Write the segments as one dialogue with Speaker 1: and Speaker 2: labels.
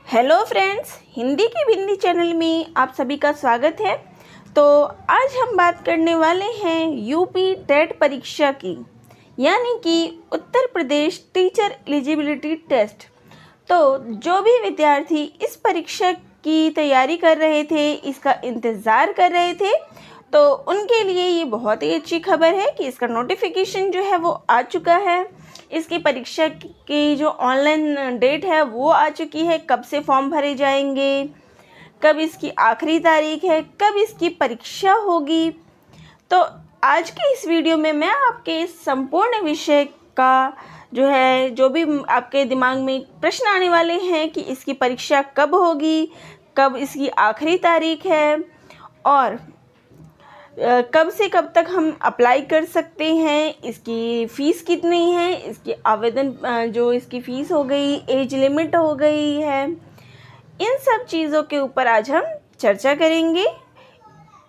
Speaker 1: Hello friends, Hindi की बिंदी channel में आप सभी का स्वागत है। तो आज हम बात करने वाले हैं यूपी टेट परीक्षा की, यानी कि Uttar Pradesh teacher eligibility test. तो जो भी विद्यार्थी इस परीक्षा की तैयारी कर रहे थे, इसका इंतज़ार कर रहे थे, तो उनके लिए ये बहुत ही अच्छी खबर है कि इसका नोटिफिकेशन जो है वो आ चुका है। इसकी परीक्षा की जो ऑनलाइन डेट है वो आ चुकी है। कब से फॉर्म भरे जाएंगे, कब इसकी आखिरी तारीख है, कब इसकी परीक्षा होगी। तो आज के इस वीडियो में मैं आपके इस संपूर्ण विषय का जो भी आपके दिमाग में प्रश्न आने वाले हैं कि इसकी परीक्षा कब होगी, कब इसकी आखिरी तारीख है और कब से कब तक हम अप्लाई कर सकते हैं, इसकी फ़ीस कितनी है, इसकी आवेदन जो इसकी फ़ीस हो गई, एज लिमिट हो गई है, इन सब चीज़ों के ऊपर आज हम चर्चा करेंगे।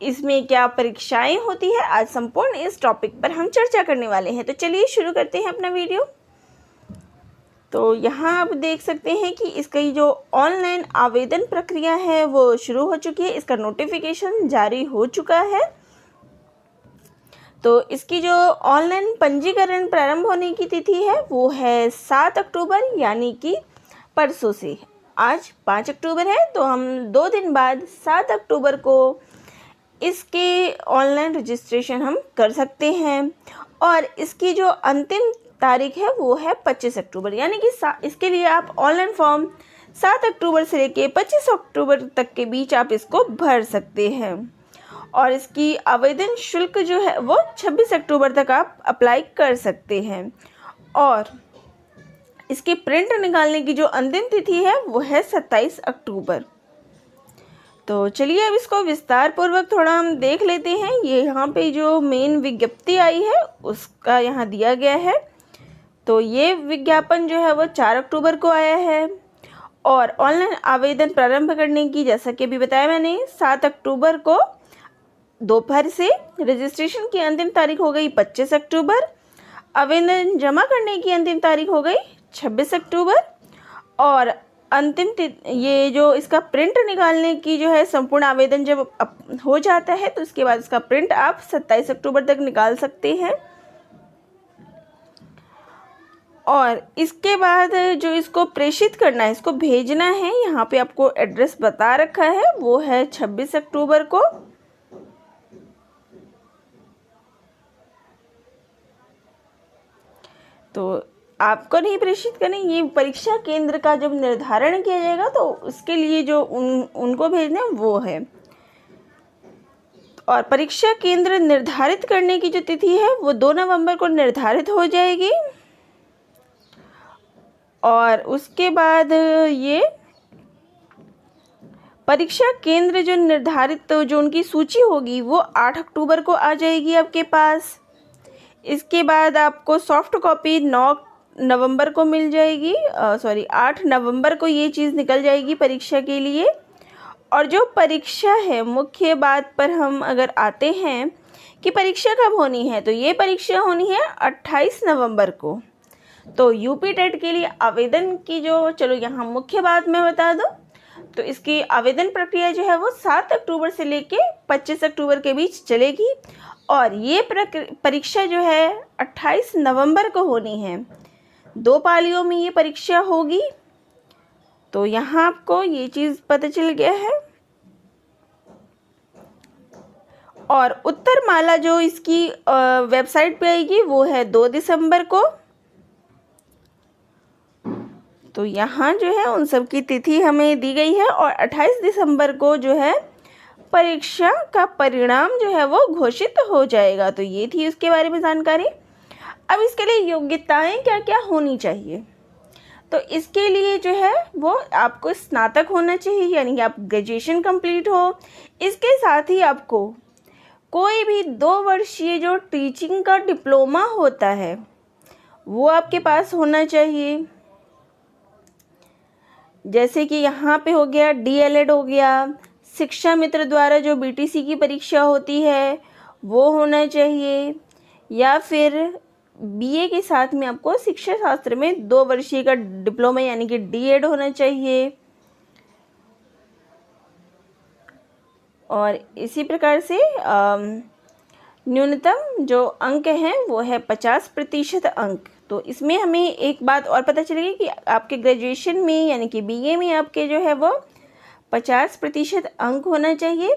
Speaker 1: इसमें क्या परीक्षाएं होती है, आज संपूर्ण इस टॉपिक पर हम चर्चा करने वाले हैं। तो चलिए शुरू करते हैं अपना वीडियो। तो यहाँ आप देख सकते हैं कि इसकी जो ऑनलाइन आवेदन प्रक्रिया है वो शुरू हो चुकी है। इसका नोटिफिकेशन जारी हो चुका है। तो इसकी जो ऑनलाइन पंजीकरण प्रारंभ होने की तिथि है वो है 7 अक्टूबर, यानी कि परसों से। आज 5 अक्टूबर है, तो हम 2 दिन बाद 7 अक्टूबर को इसके ऑनलाइन रजिस्ट्रेशन हम कर सकते हैं। और इसकी जो अंतिम तारीख है वो है 25 अक्टूबर, यानी कि इसके लिए आप ऑनलाइन फॉर्म 7 अक्टूबर से लेके 25 अक्टूबर तक के बीच आप इसको भर सकते हैं। और इसकी आवेदन शुल्क जो है वो 26 अक्टूबर तक आप अप्लाई कर सकते हैं। और इसकी प्रिंट निकालने की जो अंतिम तिथि है वो है 27 अक्टूबर। तो चलिए अब इसको विस्तार पूर्वक थोड़ा हम देख लेते हैं। ये यहाँ पे जो मेन विज्ञप्ति आई है उसका यहाँ दिया गया है। तो ये विज्ञापन जो है वो 4 अक्टूबर को आया है। और ऑनलाइन आवेदन प्रारंभ करने की, जैसा कि अभी बताया मैंने, 7 अक्टूबर को दोपहर से। रजिस्ट्रेशन की अंतिम तारीख हो गई 25 अक्टूबर। आवेदन जमा करने की अंतिम तारीख हो गई 26 अक्टूबर। और अंतिम ये जो इसका प्रिंट निकालने की जो है, संपूर्ण आवेदन जब हो जाता है तो उसके बाद इसका प्रिंट आप 27 अक्टूबर तक निकाल सकते हैं। और इसके बाद जो इसको प्रेषित करना है, इसको भेजना है, यहाँ पे आपको एड्रेस बता रखा है, वो है 26 अक्टूबर को। तो आपको नहीं प्रेषित करनी, ये परीक्षा केंद्र का जब निर्धारण किया जाएगा तो उसके लिए जो उनको भेजना है वो है। और परीक्षा केंद्र निर्धारित करने की जो तिथि है वो 2 नवंबर को निर्धारित हो जाएगी। और उसके बाद ये परीक्षा केंद्र जो निर्धारित, तो जो उनकी सूची होगी वो 8 अक्टूबर को आ जाएगी आपके पास। इसके बाद आपको सॉफ्ट कॉपी 9 नवंबर को मिल जाएगी, 8 नवंबर को ये चीज़ निकल जाएगी परीक्षा के लिए। और जो परीक्षा है, मुख्य बात पर हम अगर आते हैं कि परीक्षा कब होनी है, तो ये परीक्षा होनी है 28 नवंबर को। तो यूपी टेट के लिए आवेदन की जो, चलो यहाँ मुख्य बात मैं बता दूँ, तो इसकी आवेदन प्रक्रिया जो है वो 7 अक्टूबर से लेके 25 अक्टूबर के बीच चलेगी। और ये परीक्षा जो है 28 नवंबर को होनी है। 2 पालियों में ये परीक्षा होगी। तो यहाँ आपको ये चीज़ पता चल गया है। और उत्तरमाला जो इसकी वेबसाइट पे आएगी वो है 2 दिसंबर को। तो यहाँ जो है उन सब की तिथि हमें दी गई है। और 28 दिसंबर को जो है परीक्षा का परिणाम जो है वो घोषित हो जाएगा। तो ये थी उसके बारे में जानकारी। अब इसके लिए योग्यताएं क्या क्या होनी चाहिए, तो इसके लिए जो है वो आपको स्नातक होना चाहिए, यानी कि आप ग्रेजुएशन कंप्लीट हो। इसके साथ ही आपको कोई भी 2 वर्षीय जो टीचिंग का डिप्लोमा होता है वो आपके पास होना चाहिए। जैसे कि यहाँ पे हो गया DLED हो गया, शिक्षा मित्र द्वारा जो BTC की परीक्षा होती है वो होना चाहिए, या फिर BA के साथ में आपको शिक्षा शास्त्र में 2 वर्षीय का डिप्लोमा यानी कि D.Ed होना चाहिए। और इसी प्रकार से न्यूनतम जो अंक हैं वो है 50% अंक। तो इसमें हमें एक बात और पता चलेगी कि आपके ग्रेजुएशन में यानी कि बीए में आपके जो है वो 50% अंक होना चाहिए।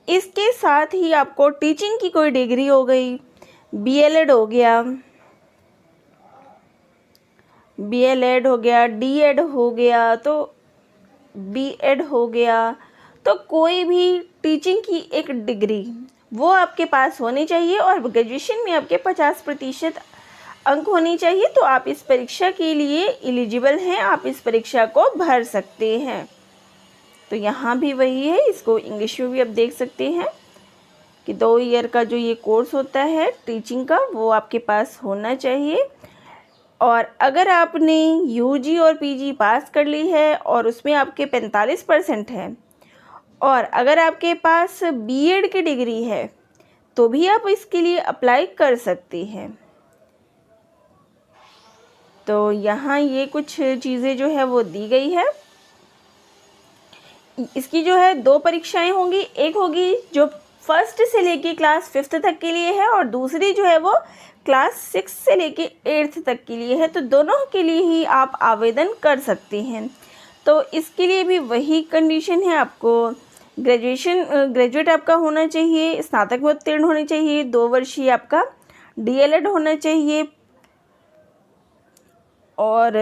Speaker 1: इसके साथ ही आपको टीचिंग की कोई डिग्री हो गई, बीएलएड हो गया, डीएड हो गया, तो बीएड हो गया, तो कोई भी टीचिंग की एक डिग्री वो आपके पास होनी चाहिए और ग्रेजुएशन में आपके 50% अंक होनी चाहिए। तो आप इस परीक्षा के लिए एलिजिबल हैं, आप इस परीक्षा को भर सकते हैं। तो यहाँ भी वही है, इसको इंग्लिश में भी आप देख सकते हैं कि 2 ईयर का जो ये कोर्स होता है टीचिंग का वो आपके पास होना चाहिए। और अगर आपने यूजी और पीजी पास कर ली है और उसमें आपके 45% है और अगर आपके पास बीएड की डिग्री है तो भी आप इसके लिए अप्लाई कर सकते हैं। तो यहाँ ये कुछ चीज़ें जो है वो दी गई है। इसकी जो है 2 परीक्षाएं होंगी, एक होगी जो फर्स्ट से लेके क्लास 5th तक के लिए है और दूसरी जो है वो क्लास 6 से लेके 8th तक के लिए है। तो दोनों के लिए ही आप आवेदन कर सकते हैं। तो इसके लिए भी वही कंडीशन है, आपको ग्रेजुएट आपका होना चाहिए, स्नातक में उत्तीर्ण होने चाहिए, 2 वर्षीय आपका डीएलएड होना चाहिए और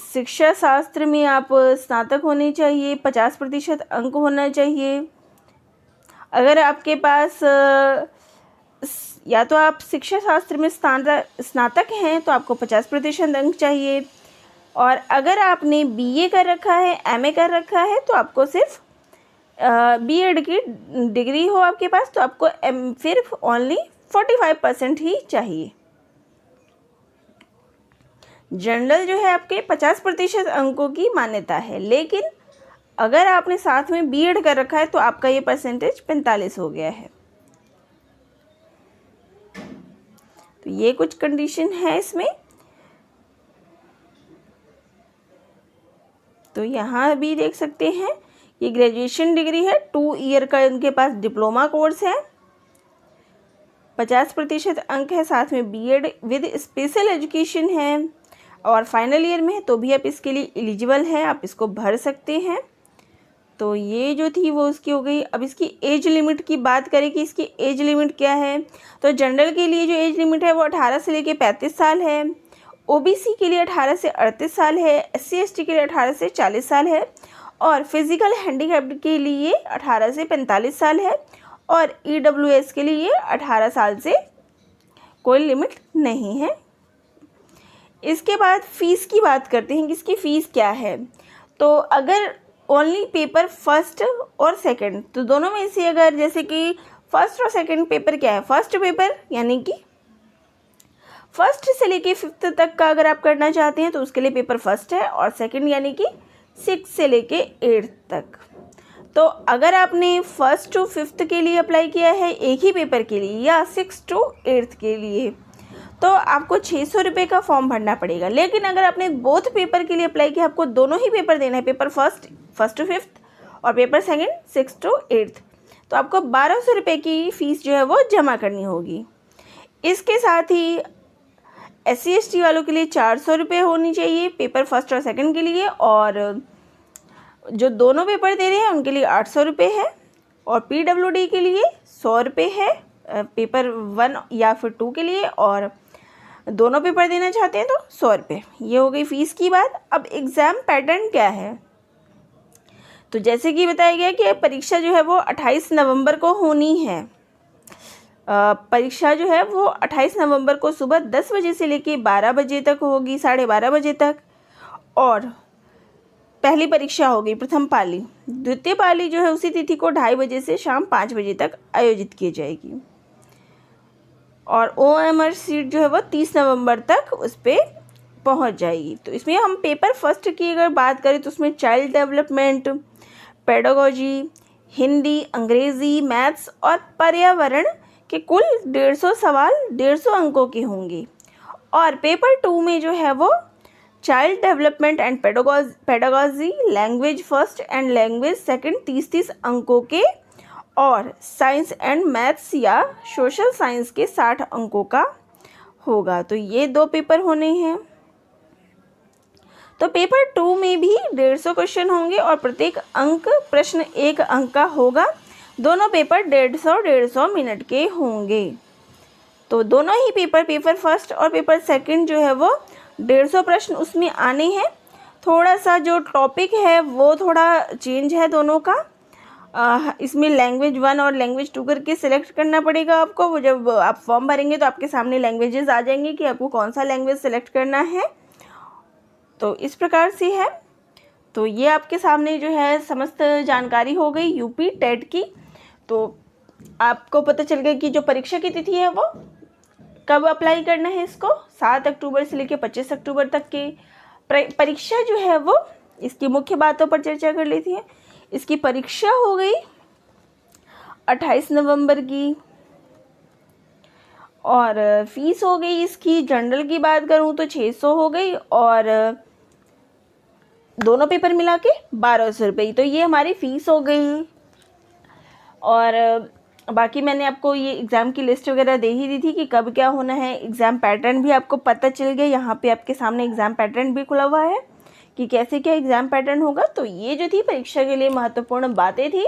Speaker 1: शिक्षा शास्त्र में आप स्नातक होने चाहिए, 50% अंक होना चाहिए। अगर आपके पास या तो आप शिक्षा शास्त्र में स्नातक हैं तो आपको 50% अंक चाहिए और अगर आपने बीए कर रखा है, एमए कर रखा है तो आपको सिर्फ बीएड की डिग्री हो आपके पास तो आपको सिर्फ ओनली 45% ही चाहिए। जनरल जो है आपके 50% अंकों की मान्यता है, लेकिन अगर आपने साथ में बीएड कर रखा है तो आपका ये परसेंटेज 45 हो गया है। तो ये कुछ कंडीशन है इसमें। तो यहाँ भी देख सकते हैं ये ग्रेजुएशन डिग्री है, 2 ईयर का उनके पास डिप्लोमा कोर्स है, 50% अंक है, साथ में बीएड विद स्पेशल एजुकेशन है और फाइनल ईयर में है तो भी आप इसके लिए एलिजिबल हैं, आप इसको भर सकते हैं। तो ये जो थी वो उसकी हो गई। अब इसकी एज लिमिट की बात करें कि इसकी एज लिमिट क्या है, तो जनरल के लिए जो एज लिमिट है वो 18 से लेके 35 साल है, ओबीसी के लिए 18 से 38 साल है, एससी एसटी के लिए 18 से 40 साल है और फिजिकल हैंडीकैप्ड के लिए 18 से 45 साल है और ईडब्ल्यूएस के लिए 18 साल से कोई लिमिट नहीं है। इसके बाद फ़ीस की बात करते हैं कि इसकी फ़ीस क्या है। तो अगर ओनली पेपर फर्स्ट और सेकंड, तो दोनों में से अगर जैसे कि फर्स्ट और सेकंड पेपर क्या है, फर्स्ट पेपर यानी कि फर्स्ट से लेके 5th तक का अगर आप करना चाहते हैं तो उसके लिए पेपर फर्स्ट है और सेकंड यानी कि 6 से लेके 8 तक। तो अगर आपने 1st to 5th के लिए अप्लाई किया है एक ही पेपर के लिए या 6 to 8 के लिए तो आपको 600 रुपये का फॉर्म भरना पड़ेगा। लेकिन अगर आपने बोथ पेपर के लिए अप्लाई किया, आपको दोनों ही पेपर देना है, पेपर फर्स्ट to 5th और पेपर सेकंड 6 to 8th, तो आपको 1200 रुपये की फ़ीस जो है वो जमा करनी होगी। इसके साथ ही SC ST वालों के लिए 400 रुपये होनी चाहिए पेपर फर्स्ट और सेकंड के लिए और जो दोनों पेपर दे रहे हैं उनके लिए 800 रुपये है और PWD के लिए 100 रुपये है पेपर 1 या फिर 2 के लिए और दोनों पेपर देना चाहते हैं तो 100 रुपये। ये हो गई फ़ीस की बात। अब एग्ज़ाम पैटर्न क्या है, तो जैसे कि बताया गया कि परीक्षा जो है वो 28 नवंबर को होनी है। परीक्षा जो है वो 28 नवंबर को सुबह 10 बजे से लेके 12 बजे तक होगी, 12:30 बजे तक। और पहली परीक्षा होगी प्रथम पाली, द्वितीय पाली जो है उसी तिथि को 2:30 बजे से शाम 5 बजे तक आयोजित की जाएगी और OMR सीट जो है वो 30 नवंबर तक उस पर पहुँच जाएगी। तो इसमें हम पेपर फर्स्ट की अगर बात करें तो उसमें चाइल्ड डेवलपमेंट, पेडागोजी, हिंदी, अंग्रेज़ी, मैथ्स और पर्यावरण के कुल 150 सवाल 150 अंकों के होंगे और पेपर 2 में जो है वो child development and pedagogy, language first and language second 30-30 अंकों के और साइंस एंड मैथ्स या सोशल साइंस के 60 अंकों का होगा। तो ये 2 पेपर होने हैं। तो पेपर 2 में भी 150 क्वेश्चन होंगे और प्रत्येक अंक प्रश्न 1 अंक का होगा। दोनों पेपर 150 मिनट के होंगे। तो दोनों ही पेपर फर्स्ट और पेपर सेकंड जो है वो 150 प्रश्न उसमें आने हैं। थोड़ा सा जो टॉपिक है वो थोड़ा चेंज है दोनों का। इसमें लैंग्वेज 1 और लैंग्वेज 2 करके सिलेक्ट करना पड़ेगा आपको। वो जब आप फॉर्म भरेंगे तो आपके सामने लैंग्वेजेस आ जाएंगे कि आपको कौन सा लैंग्वेज सेलेक्ट करना है। तो इस प्रकार से है। तो ये आपके सामने जो है समस्त जानकारी हो गई यूपी टेट की। तो आपको पता चल गया कि जो परीक्षा की तिथि है वो कब अप्लाई करना है। इसको 7 अक्टूबर से लेकर 25 अक्टूबर तक की परीक्षा जो है वो, इसकी मुख्य बातों पर चर्चा कर लेती है। इसकी परीक्षा हो गई 28 नवंबर की और फीस हो गई इसकी, जनरल की बात करूँ तो 600 हो गई और दोनों पेपर मिला के 1200 रुपये। तो ये हमारी फ़ीस हो गई। और बाकी मैंने आपको ये एग्ज़ाम की लिस्ट वगैरह दे ही दी थी कि कब क्या होना है। एग्ज़ाम पैटर्न भी आपको पता चल गया। यहाँ पे आपके सामने एग्ज़ाम पैटर्न भी खुला हुआ है कि कैसे क्या एग्ज़ाम पैटर्न होगा। तो ये जो थी परीक्षा के लिए महत्वपूर्ण बातें थी।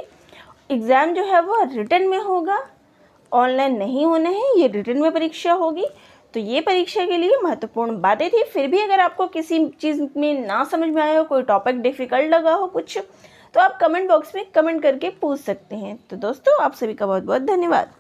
Speaker 1: एग्ज़ाम जो है वो रिटन में होगा, ऑनलाइन नहीं होना है, ये रिटन में परीक्षा होगी। तो ये परीक्षा के लिए महत्वपूर्ण बातें थी। फिर भी अगर आपको किसी चीज़ में ना समझ में आया हो, कोई टॉपिक डिफ़िकल्ट लगा हो कुछ, तो आप कमेंट बॉक्स में कमेंट करके पूछ सकते हैं। तो दोस्तों आप सभी का बहुत बहुत धन्यवाद।